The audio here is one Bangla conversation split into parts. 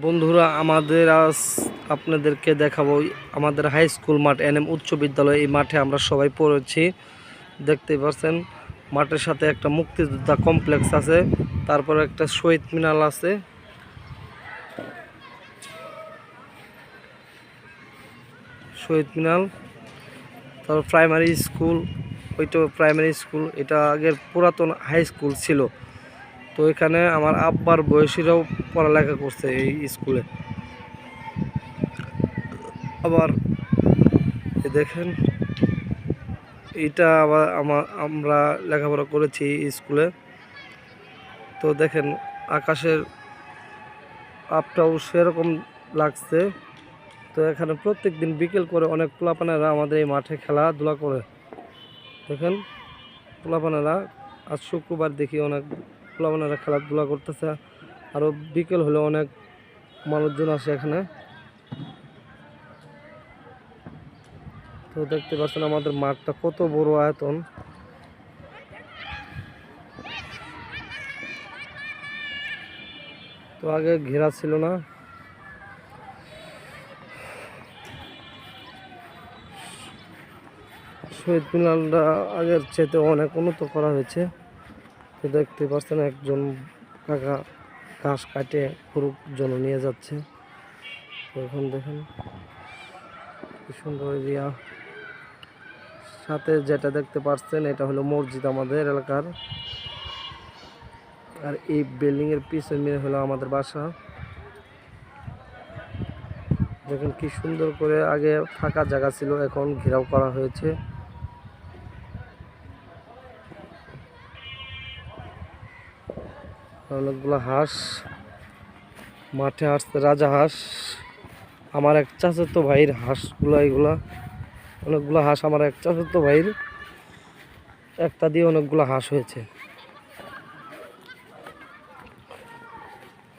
বন্ধুরা, আমাদের আজ আপনাদেরকে দেখাবো আমাদের হাই স্কুল মাঠ এনএম উচ্চ বিদ্যালয়। এই মাঠে আমরা সবাই পড়েছি, দেখতেই পাচ্ছেন। মাঠের সাথে একটা মুক্তিযোদ্ধা কমপ্লেক্স আছে, তারপর একটা শহীদ মিনার আছে, শহীদ মিনার। তারপর প্রাইমারি স্কুল, ওইটা প্রাইমারি স্কুল। এটা আগের পুরাতন হাই স্কুল ছিল। তো এখানে আমার আব্বার বয়সীরাও পড়ালেখা করছে এই স্কুলে। আবার দেখেন, এটা আবার আমরা লেখাপড়া করেছি স্কুলে। তো দেখেন, আকাশের আপটাও সেরকম লাগছে। তো এখানে প্রত্যেক দিন বিকেল করে অনেক পোলাপানেরা আমাদের এই মাঠে খেলাধুলা করে। দেখেন, পোলাপানেরা আজ শুক্রবার দেখি অনেক পোলাপানেরা খেলাধুলা করতেছে। আরও বিকেল হলে অনেক মানুষজন আসে এখানে। তো দেখতে পাচ্ছেন আমাদের মাঠটা কত বড় আয়তন। তো আগে ঘেরা ছিল না। শহীদ মিনারটা আগের চেয়ে অনেক উন্নত করা হয়েছে। তো দেখতে পাচ্ছেন একজন কাকা ঘাস কাটে গরুর জন্য নিয়ে যাচ্ছে। এখন দেখেন কি সুন্দর এরিয়া। সাথে যেটা দেখতে পাচ্ছেন এটা হলো মসজিদ আমাদের এলাকার। আর এই বিল্ডিং এর পিছনে হলো আমাদের বাসা। দেখেন কি সুন্দর করে, আগে ফাঁকা জায়গা ছিল, এখন ঘেরাও করা হয়েছে। অনেকগুলো হাঁস মাঠে আসছে, রাজা হাঁস। আমার এক চাচাতো ভাইয়ের হাঁসগুলো এগুলা। অনেকগুলো হাঁস আমার এক চাচাতো ভাইয়ের, একটা দিয়ে অনেকগুলো হাঁস হয়েছে।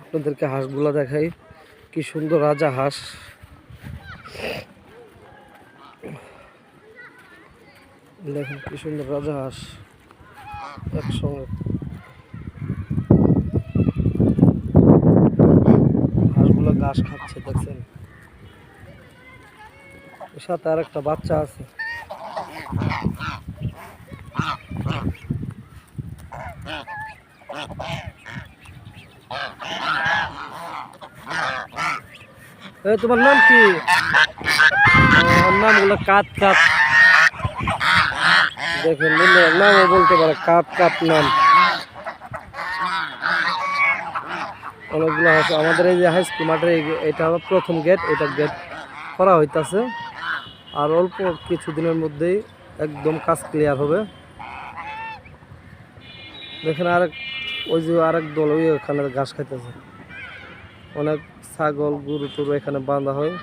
আপনাদেরকে হাঁসগুলো দেখাই, কি সুন্দর রাজা হাঁস। দেখেন কি সুন্দর রাজা হাঁস একসঙ্গে। হাঁসগুলো ঘাস খাচ্ছে, দেখছেন। এর সাথে আর একটা বাচ্চা আছে। তোমার নাম কি? নাম হলো কাত কাত। দেখেন, নামও বলতে পারে, কাত কাত নাম। অনেকগুলো আছে আমাদের এই যে হাই স্কুল মাঠের। এটা হলো প্রথম গেট, এটা গেট করা হইতাছে। আর অল্প কিছুদিনের মধ্যেই একদম কাজ ক্লিয়ার হবে। দেখেন আরেক, ওই যে আরেক দল ওই ওখানে ঘাস খাইতেছে। অনেক ছাগল গরু টরু এখানে বাঁধা হয়।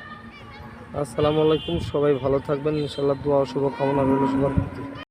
আসসালামু আলাইকুম, সবাই ভালো থাকবেন ইনশাল্লাহ। দোয়া ও শুভকামনা রইল সবার প্রতি।